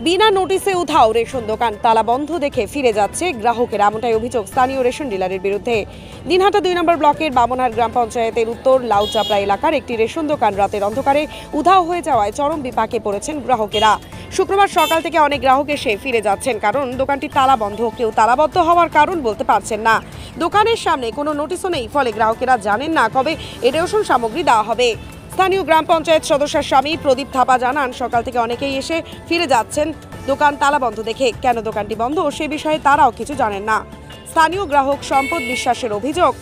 বিনা নোটিশে উধাও রেশন দোকান, তালা বন্ধ দেখে ফিরে যাচ্ছে গ্রাহকেরা, এমনটাই অভিযোগ স্থানীয় রেশন ডিলারের বিরুদ্ধে। দিনহাটা 2 নম্বর ব্লকের বামনহাট গ্রাম পঞ্চায়েতের উত্তর লাউচাপড়া এলাকার একটি রেশন দোকান রাতের অন্ধকারে উধাও হয়ে যাওয়ায় চরম বিপাকে পড়েছেন গ্রাহকেরা। শুক্রবার সকাল থেকে অনেক গ্রাহক এসে ফিরে যাচ্ছেন, কারণ দোকানটি তালা বন্ধ। কেউ তালাবদ্ধ হওয়ার কারণ বলতে পারছেন না। দোকানের সামনে কোনো নোটিশও নেই, ফলে গ্রাহকেরা জানেন না কবে এই রেশন সামগ্রী দেওয়া হবে। স্থানীয় গ্রাম পঞ্চায়েত সদস্যের স্বামী প্রদীপ থাপা জানান, সকাল থেকে অনেকেই এসে ফিরে যাচ্ছেন দোকান তালা বন্ধ দেখে। কেন দোকানটি বন্ধ সে বিষয়ে তারাও কিছু জানেন না। স্থানীয় গ্রাহক সম্পদ বিশ্বাসের অভিযোগ,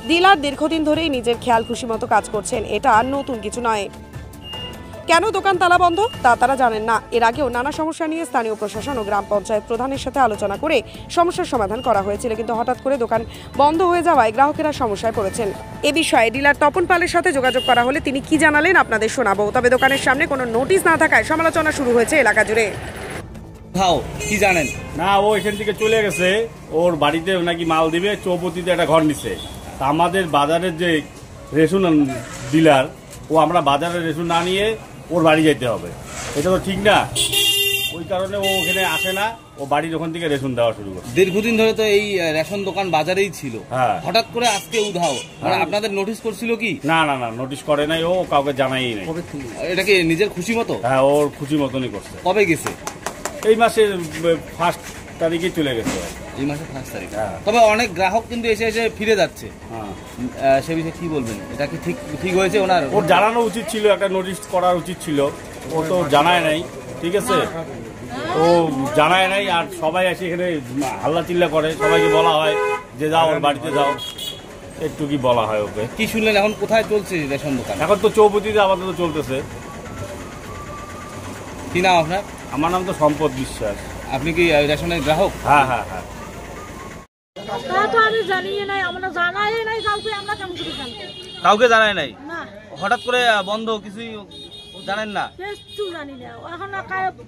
ডিলার দীর্ঘদিন ধরেই নিজের খেয়াল খুশি মতো কাজ করছেন, এটা নতুন কিছু নয়। কেন দোকান তালা বন্ধ তা তারা জানেন না। এর আগেও নানা সমস্যা নিয়ে স্থানীয় প্রশাসন ও গ্রাম পঞ্চায়েত প্রধানের সাথে আলোচনা করে সমস্যার সমাধান করা হয়েছিল, কিন্তু হঠাৎ করে দোকান বন্ধ হয়ে যাওয়ায় গ্রাহকেরা সমস্যায় পড়েছেন। এ বিষয়ে ডিলার তপন পালের সাথে যোগাযোগ করা হলে তিনি কি জানালেন আপনাদের শোনাবো। তবে দোকানের সামনে কোনো নোটিশ না থাকায় সমালোচনা শুরু হয়েছে এলাকা জুড়ে। কি জানেন না, ও এখান থেকে চলে গেছে, ওর বাড়িতে নাকি মাল দিবে, চৌপতিতে একটা ঘর নিছে। তা আমাদের বাজারের যে রেশন ডিলার, ও আমরা বাজারের রেশন না নিয়ে ওর বাড়ি যেতে হবে, এটা তো ঠিক না। ওই কারণে ও ওখানে আসে না, ও বাড়ির ওখান থেকে রেশন দেওয়া শুরু করে। দীর্ঘদিন ধরে তো এই রেশন দোকান বাজারেই ছিল, হ্যাঁ। হঠাৎ করে আজকে উধাও, মানে আপনাদের নোটিশ করছিল কি? না না না, নোটিশ করে নাই, ও কাউকে জানাই নাই। এটা কি নিজের খুশি মতো? হ্যাঁ, ওর খুশি মতনই করছে। কবে গেছে? এই মাসের 1 তারিখে চলে গেছে। এই মাসের 1 তারিখ। হ্যাঁ। তবে অনেক গ্রাহক কিন্তু এসে এসে ফিরে যাচ্ছে, হ্যাঁ। সে বিষয়ে কি বলবেন? এটা কি ঠিক হয়েছে? ওর জানানো উচিত ছিল, একটা নোটিশ করার উচিত ছিল, ও তো জানায় নাই। ঠিক আছে, ও জানায় নাই। আর সবাই এসে এখানে হাল্লা চিল্লা করে, সবাইকে বলা হয় যে যাও ওর বাড়িতে যাও, একটু কি বলা হয় ওকে। কি শুনলেন? এখন কোথায় চলছে রেশন দোকান? এখন তো চৌপতিতে আপাতত চলতেছে। কি নাম আপনার? আমার নাম তো সম্পদ বিশ্বাস। আপনি কি রেশনের গ্রাহক? হ্যাঁ হ্যাঁ হ্যাঁ। কাউকে জানায় নাই? হঠাৎ করে বন্ধ, কিছুই জানেন না? কিছু জানি না। এখন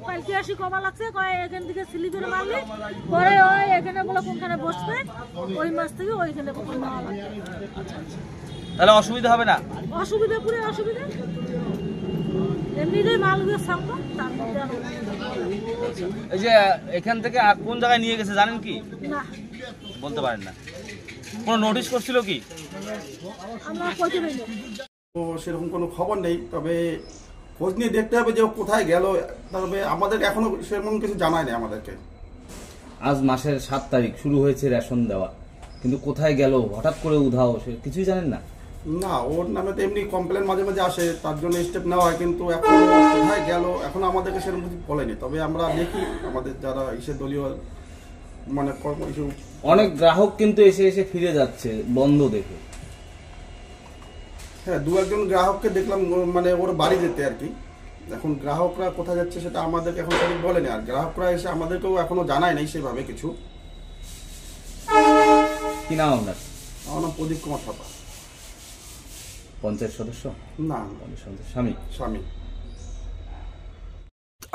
কালকে আসি কমা লাগছে, এখান থেকে সিলি ধরে মারলে পরে ওই এখানে বলে কোনখানে বসবে, ওই মাস থেকে ওইখানে নেওয়া লাগবে। তাহলে অসুবিধা হবে না? অসুবিধা পুরো অসুবিধা, এমনিতেই মালগুলো সামনে। এই যে এখান থেকে কোন জায়গায় নিয়ে গেছে জানেন কি? না, বলতে পারেন না। কোনো নোটিশ করছিল কি? আমরা কইতে পারি না। তো সেরকম কোনো খবর নেই, তবে খোঁজ নিয়ে দেখতে হবে যে ও কোথায় গেল। তবে আমাদের এখনো সেরকম কিছু জানায় নেই আমাদেরকে। আজ মাসের 7 তারিখ শুরু হয়েছে রেশন দেওয়া, কিন্তু কোথায় গেল, হঠাৎ করে উধাও, সে কিছুই জানেন না? না, ওর নামে তো এমনি কমপ্লেন মাঝে মাঝে আসে, তার জন্য স্টেপ নেওয়া হয়, কিন্তু এখন কোথায় গেল এখন আমাদেরকে সেরকম কিছু বলেনি। তবে আমরা দেখি আমাদের যারা দলীয় মানে কর্ম ইস্যু, অনেক গ্রাহক কিন্তু এসে এসে ফিরে যাচ্ছে বন্ধ দেখে। হ্যাঁ, 2-1 গ্রাহককে দেখলাম মানে ওর বাড়ি যেতে আর কি। এখন গ্রাহকরা কোথায় যাচ্ছে সেটা আমাদেরকে এখন সঠিক বলেনি, আর গ্রাহকরা এসে আমাদেরকেও এখনো জানায় নাই সেভাবে কিছু। কি নাম আপনার? আমার নাম প্রদীপ কুমার থাপা। পঞ্চায়েত সদস্য? না, স্বামী। স্বামী।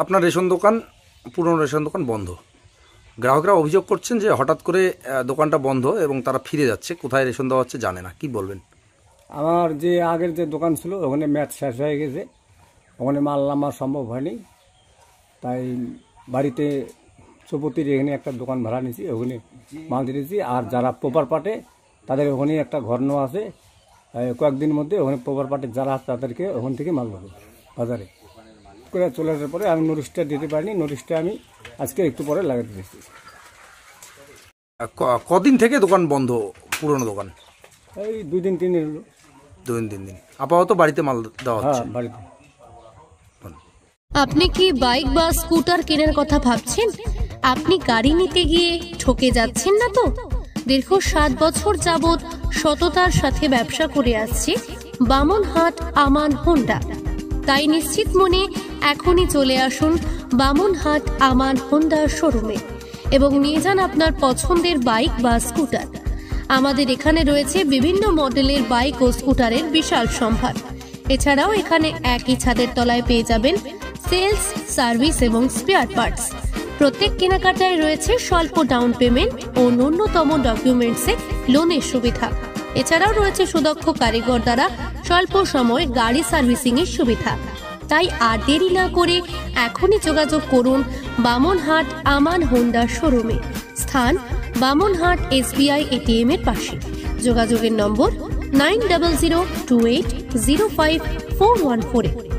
আপনার রেশন দোকান, পুরনো রেশন দোকান বন্ধ, গ্রাহকরা অভিযোগ করছেন যে হঠাৎ করে দোকানটা বন্ধ এবং তারা ফিরে যাচ্ছে, কোথায় রেশন দেওয়া হচ্ছে জানে না, কি বলবেন? আমার যে আগের যে দোকান ছিল ওখানে ম্যাচ শেষ হয়ে গেছে, ওখানে মাল নামা সম্ভব হয়নি, তাই বাড়িতে চৌপতির এখানে একটা দোকান ভাড়া নিয়েছি, ওখানে মাল দিয়েছি। আর যারা প্রপার পার্টে তাদের ওখানে একটা ঘর নেওয়া আছে, কয়েকদিনের মধ্যে ওখানে প্রপার পার্টে যারা আছে তাদেরকে ওখান থেকে মাল দেবো বাজারে করে। চলে আসার পরে আমি নোটিশটা দিতে পারিনি, নোটিশটা আমি আজকে একটু পরে লাগাতে দিয়েছি। কদিন থেকে দোকান বন্ধ, পুরনো দোকান? এই 2 দিন 3 দিন হলো। 2-3 দিন আপাতত বাড়িতে মাল দেওয়া হচ্ছে? হ্যাঁ, বাড়িতে। আপনি কি বাইক বা স্কুটার কেনার কথা ভাবছেন? আপনি গাড়ি নিতে গিয়ে ঠকে যাচ্ছেন না তো? দীর্ঘ 7 বছর যাবৎ সততার সাথে ব্যবসা করে আসছে বামনহাট আমান হোন্ডা। তাই নিশ্চিত মনে এখনই চলে আসুন বামনহাট আমান হোন্ডা শোরুমে এবং নিয়ে যান আপনার পছন্দের বাইক বা স্কুটার। আমাদের এখানে রয়েছে বিভিন্ন মডেলের বাইক ও স্কুটারের বিশাল সম্ভার। এছাড়াও এখানে একই ছাদের তলায় পেয়ে যাবেন সেলস, সার্ভিস এবং স্পেয়ার পার্টস। প্রত্যেক কেনাকাটায় রয়েছে স্বল্প ডাউন পেমেন্ট ও ন্যূনতম ডকুমেন্টসে লোনের সুবিধা। এছাড়াও রয়েছে সুদক্ষ কারিগর দ্বারা স্বল্প সময়ে গাড়ি সার্ভিসিং এর সুবিধা। তাই আর দেরি না করে এখনই যোগাযোগ করুন বামনহাট আমান হোন্ডা শোরুমে। স্থান বামনহাট SBI ATM এর পাশে। যোগাযোগের নম্বর 9002805414।